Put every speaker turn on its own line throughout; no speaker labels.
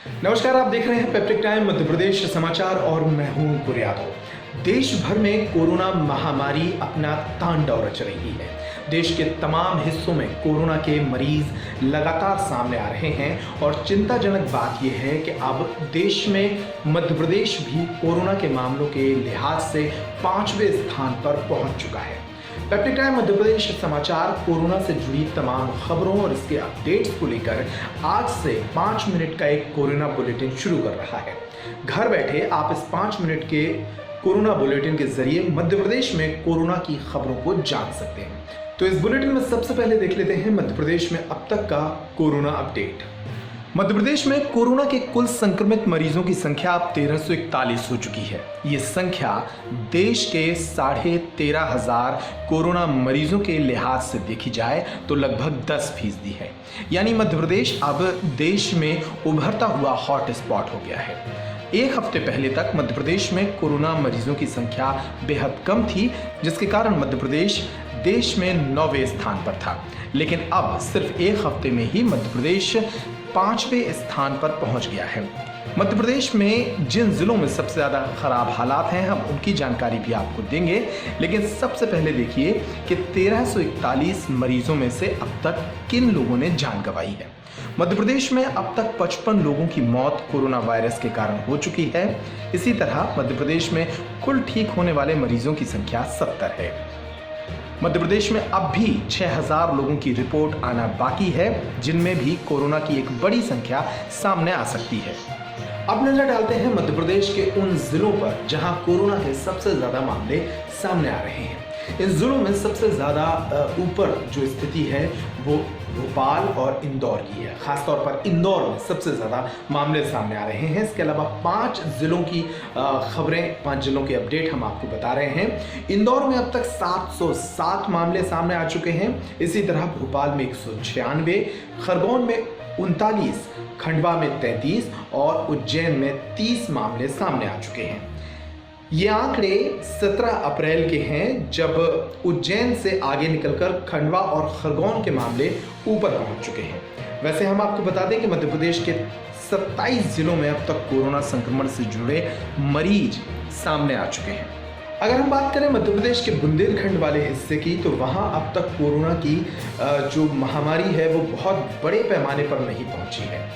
नमस्कार, आप देख रहे हैं पेप्टिक टाइम मध्य प्रदेश समाचार और मैं हूं पुर यादव। देश भर में कोरोना महामारी अपना तांडव रच रही है। देश के तमाम हिस्सों में कोरोना के मरीज लगातार सामने आ रहे हैं और चिंताजनक बात यह है कि अब देश में मध्य प्रदेश भी कोरोना के मामलों के लिहाज से 5वें स्थान पर पहुंच चुका है। पेप्टिक टाइम मध्य प्रदेश समाचार कोरोना से जुड़ी तमाम खबरों और इसके अपडेट्स को लेकर आज से 5 मिनट का एक कोरोना बुलेटिन शुरू कर रहा है। घर बैठे आप इस 5 मिनट के कोरोना बुलेटिन के जरिए मध्य प्रदेश में कोरोना की खबरों को जान सकते हैं। तो इस बुलेटिन में सबसे पहले देख लेते हैं मध्य प्रदेश में अब तक का कोरोना अपडेट। मध्य प्रदेश में कोरोना के कुल संक्रमित मरीजों की संख्या अब 1341 हो चुकी है। ये संख्या देश के 13,500 कोरोना मरीजों के लिहाज से देखी जाए तो लगभग 10% है। यानी मध्य प्रदेश अब देश में उभरता हुआ हॉट स्पॉट हो गया है। एक हफ्ते पहले तक मध्य प्रदेश में कोरोना मरीजों की संख्या बेहद कम थी, जिसके कारण मध्य प्रदेश देश में 9वें स्थान पर था। लेकिन अब सिर्फ एक हफ्ते में ही मध्य प्रदेश 5वें स्थान पर पहुंच गया है। मध्य प्रदेश में जिन जिलों में सबसे ज़्यादा खराब हालात हैं, हम उनकी जानकारी भी आपको देंगे। लेकिन सबसे पहले देखिए कि 1341 मरीजों में से अब तक किन लोगों ने जान गंवाई है। मध्य प्रदेश में अब तक 55 लोगों की मौत कोरोना वायरस के कारण हो चुकी है। इसी तरह मध्य प्रदेश में कुल ठीक होने वाले मरीजों की संख्या 70 है। मध्य प्रदेश में अब भी 6000 लोगों की रिपोर्ट आना बाकी है, जिनमें भी कोरोना की एक बड़ी संख्या सामने आ सकती है। अब नजर डालते हैं मध्य प्रदेश के उन जिलों पर जहां कोरोना के सबसे ज्यादा मामले सामने आ रहे हैं। इन जिलों में सबसे ज्यादा ऊपर जो स्थिति है वो भोपाल और इंदौर की है। खासतौर पर इंदौर में सबसे ज्यादा मामले सामने आ रहे हैं। इसके अलावा 5 जिलों की खबरें, 5 जिलों के अपडेट हम आपको बता रहे हैं। इंदौर में अब तक 707 मामले सामने आ चुके हैं। इसी तरह भोपाल में 196, खरगोन में 39, खंडवा में 33 और उज्जैन में 30 मामले सामने आ चुके हैं। ये आंकड़े 17 अप्रैल के हैं, जब उज्जैन से आगे निकलकर खंडवा और खरगोन के मामले ऊपर पहुंच चुके हैं। वैसे हम आपको बता दें कि मध्य प्रदेश के 27 जिलों में अब तक कोरोना संक्रमण से जुड़े मरीज सामने आ चुके हैं। अगर हम बात करें मध्य प्रदेश के बुंदेलखंड वाले हिस्से की, तो वहां अब तक कोरोना की जो महामारी है वो बहुत बड़े पैमाने पर नहीं पहुंची है।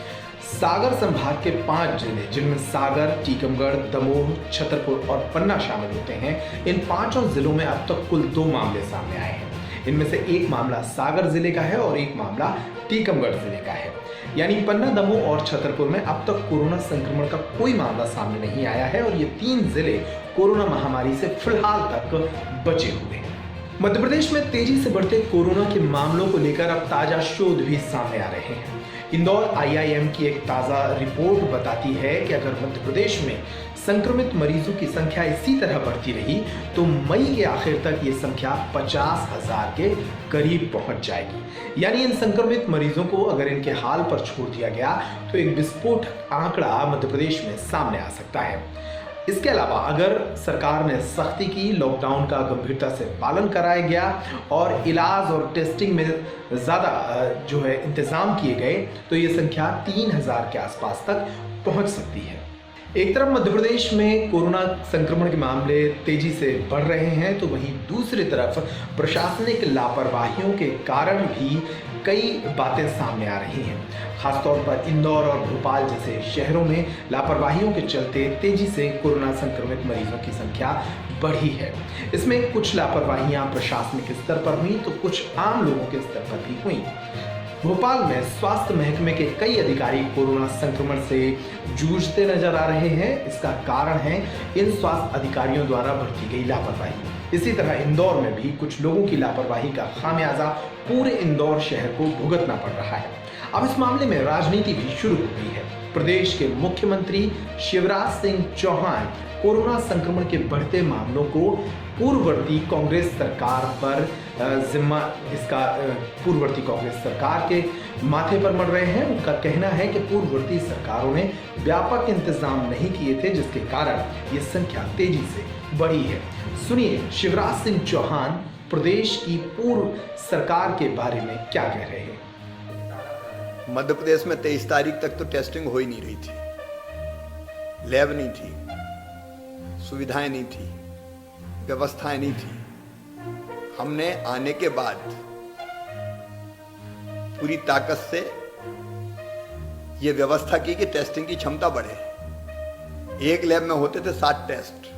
सागर संभाग के 5 जिले, जिनमें सागर, टीकमगढ़, दमोह, छतरपुर और पन्ना शामिल होते हैं, इन 5 जिलों में अब तक कुल 2 मामले सामने आए हैं। इनमें से एक मामला सागर जिले का है और एक मामला टीकमगढ़ जिले का है। यानी पन्ना, दमोह और छतरपुर में अब तक कोरोना संक्रमण का कोई मामला सामने नहीं आया है और ये 3 जिले कोरोना महामारी से फिलहाल तक बचे हुए हैं। मध्य प्रदेश में तेजी से बढ़ते कोरोना के मामलों को लेकर अब ताजा शोध भी सामने आ रहे हैं। इंदौर IIM की एक ताजा रिपोर्ट बताती है कि अगर मध्य प्रदेश में संक्रमित मरीजों की संख्या इसी तरह बढ़ती रही तो मई के आखिर तक ये संख्या 50,000 के करीब पहुंच जाएगी। यानी इन संक्रमित मरीजों को अगर इनके हाल पर छोड़ दिया गया तो एक विस्फोटक आंकड़ा मध्य प्रदेश में सामने आ सकता है। इसके अलावा अगर सरकार ने सख्ती की, लॉकडाउन का गंभीरता से पालन कराया गया और इलाज और टेस्टिंग में ज़्यादा जो है इंतज़ाम किए गए, तो ये संख्या 3000 के आसपास तक पहुंच सकती है। एक तरफ मध्य प्रदेश में कोरोना संक्रमण के मामले तेजी से बढ़ रहे हैं, तो वहीं दूसरी तरफ प्रशासनिक लापरवाहियों के कारण भी कई बातें सामने आ रही हैं। खासतौर पर इंदौर और भोपाल जैसे शहरों में लापरवाहियों के चलते तेजी से कोरोना संक्रमित मरीजों की संख्या बढ़ी है। इसमें कुछ लापरवाहियां प्रशासनिक स्तर पर हुई तो कुछ आम लोगों के स्तर पर भी हुई। भोपाल में स्वास्थ्य महकमे के कई अधिकारी कोरोना संक्रमण से जूझते नजर आ रहे हैं। इसका कारण है इन स्वास्थ्य अधिकारियों द्वारा बरती गई लापरवाही। इसी तरह इंदौर में भी कुछ लोगों की लापरवाही का खामियाजा पूरे इंदौर शहर को भुगतना पड़ रहा है। अब इस मामले में राजनीति भी शुरू हो गई है। प्रदेश के मुख्यमंत्री शिवराज सिंह चौहान कोरोना संक्रमण के बढ़ते मामलों को पूर्ववर्ती कांग्रेस सरकार पर जिम्मा इसका पूर्ववर्ती कांग्रेस सरकार के माथे पर मढ़ रहे हैं। उनका कहना है कि पूर्ववर्ती सरकारों ने व्यापक इंतजाम नहीं किए थे, जिसके कारण ये संख्या तेजी से बढ़ी है। सुनिए शिवराज सिंह चौहान प्रदेश की पूर्व सरकार के बारे में क्या कह रहे हैं।
मध्य प्रदेश में 23 तारीख तक तो टेस्टिंग हो ही नहीं रही थी। लैब नहीं थी, सुविधाएं नहीं थी, व्यवस्थाएं नहीं थी। हमने आने के बाद पूरी ताकत से ये व्यवस्था की कि टेस्टिंग की क्षमता बढ़े। एक लैब में होते थे 7 टेस्ट,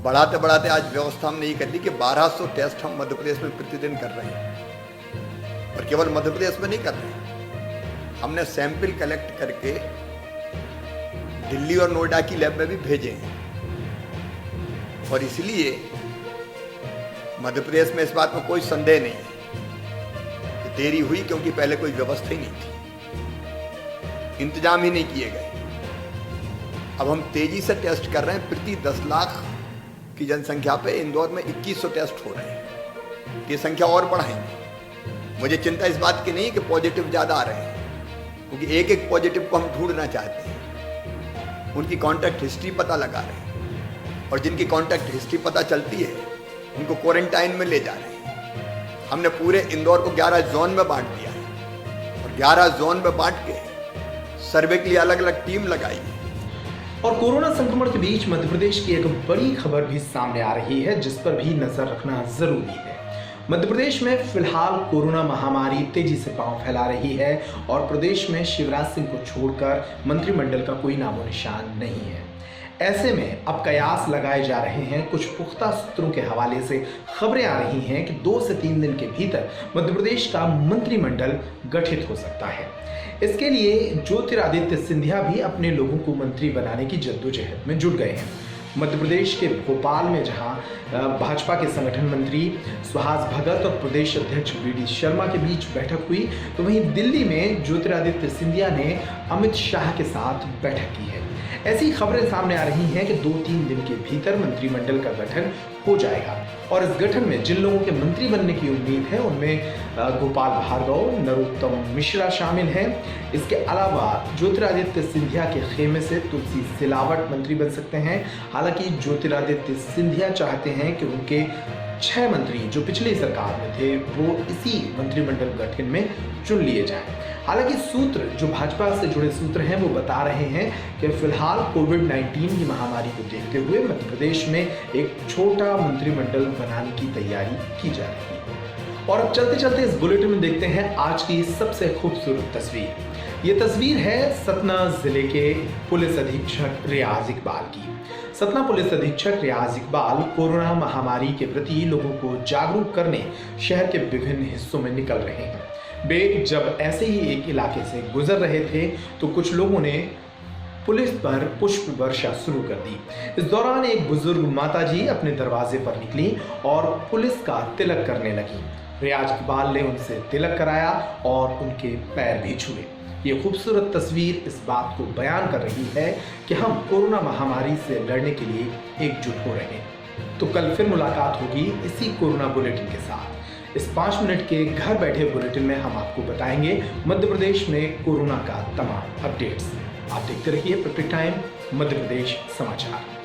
बढ़ाते बढ़ाते आज व्यवस्था हमने ये कर दी कि 1200 टेस्ट हम मध्य प्रदेश में प्रतिदिन कर रहे हैं। और केवल मध्य प्रदेश में नहीं कर रहे हैं, हमने सैंपल कलेक्ट करके दिल्ली और नोएडा की लैब में भी भेजे हैं। और इसलिए मध्य प्रदेश में इस बात में कोई संदेह नहीं है कि देरी हुई, क्योंकि पहले कोई व्यवस्था ही नहीं थी, इंतजाम ही नहीं किए गए। अब हम तेजी से टेस्ट कर रहे हैं। प्रति 10 लाख की जनसंख्या पे इंदौर में 2100 टेस्ट हो रहे हैं। ये संख्या और बढ़ाएंगे। मुझे चिंता इस बात की नहीं कि पॉजिटिव ज़्यादा आ रहे हैं, क्योंकि एक एक पॉजिटिव को हम ढूंढना चाहते हैं, उनकी कॉन्टैक्ट हिस्ट्री पता लगा रहे हैं, और जिनकी कॉन्टैक्ट हिस्ट्री पता चलती है उनको क्वारंटाइन में ले जा रहे हैं। हमने पूरे इंदौर को 11 जोन में बांट दिया है, और 11 जोन में बांट के सर्वे के लिए अलग अलग टीम लगाई है।
और कोरोना संक्रमण के बीच मध्य प्रदेश की एक बड़ी खबर भी सामने आ रही है, जिस पर भी नजर रखना जरूरी है। मध्य प्रदेश में फिलहाल कोरोना महामारी तेजी से पांव फैला रही है और प्रदेश में शिवराज सिंह को छोड़कर मंत्रिमंडल का कोई नामो निशान नहीं है। ऐसे में अब कयास लगाए जा रहे हैं। कुछ पुख्ता सूत्रों के हवाले से खबरें आ रही हैं कि 2 से 3 दिन के भीतर मध्य प्रदेश का मंत्रिमंडल गठित हो सकता है। इसके लिए ज्योतिरादित्य सिंधिया भी अपने लोगों को मंत्री बनाने की जद्दोजहद में जुट गए हैं। मध्य प्रदेश के भोपाल में जहां भाजपा के संगठन मंत्री सुहास भगत और प्रदेश अध्यक्ष वी.डी. शर्मा के बीच बैठक हुई, तो वहीं दिल्ली में ज्योतिरादित्य सिंधिया ने अमित शाह के साथ बैठक की है। ऐसी खबरें सामने आ रही हैं कि 2-3 दिन के भीतर मंत्रिमंडल का गठन हो जाएगा। और इस गठन में जिन लोगों के मंत्री बनने की उम्मीद है उनमें गोपाल भार्गव, नरोत्तम मिश्रा शामिल हैं। इसके अलावा ज्योतिरादित्य सिंधिया के खेमे से तुलसी सिलावट मंत्री बन सकते हैं। हालांकि ज्योतिरादित्य सिंधिया चाहते हैं कि उनके 6 मंत्री जो पिछली सरकार में थे वो इसी मंत्रिमंडल गठन में चुन लिए जाएं। हालांकि सूत्र जो भाजपा से जुड़े सूत्र हैं वो बता रहे हैं कि फिलहाल कोविड-19 की महामारी को देखते हुए मध्य प्रदेश में एक छोटा मंत्रिमंडल बनाने की तैयारी की जा रही है। और अब चलते चलते इस बुलेटिन में देखते हैं आज की सबसे खूबसूरत तस्वीर। ये तस्वीर है सतना जिले के पुलिस अधीक्षक रियाज इकबाल की। सतना पुलिस अधीक्षक रियाज इकबाल कोरोना महामारी के प्रति लोगों को जागरूक करने शहर के विभिन्न हिस्सों में निकल रहे हैं। वे जब ऐसे ही एक इलाके से गुजर रहे थे तो कुछ लोगों ने पुलिस पर पुष्प वर्षा शुरू कर दी। इस दौरान एक बुजुर्ग माताजी अपने दरवाजे पर निकली और पुलिस का तिलक करने लगी। रियाज इकबाल ने उनसे तिलक कराया और उनके पैर भी छुए। ये खूबसूरत तस्वीर इस बात को बयान कर रही है कि हम कोरोना महामारी से लड़ने के लिए एकजुट हो रहे हैं। तो कल फिर मुलाकात होगी इसी कोरोना बुलेटिन के साथ। इस 5 मिनट के घर बैठे बुलेटिन में हम आपको बताएंगे मध्य प्रदेश में कोरोना का तमाम अपडेट्स। आप देखते रहिए परफेक्ट टाइम मध्य प्रदेश समाचार।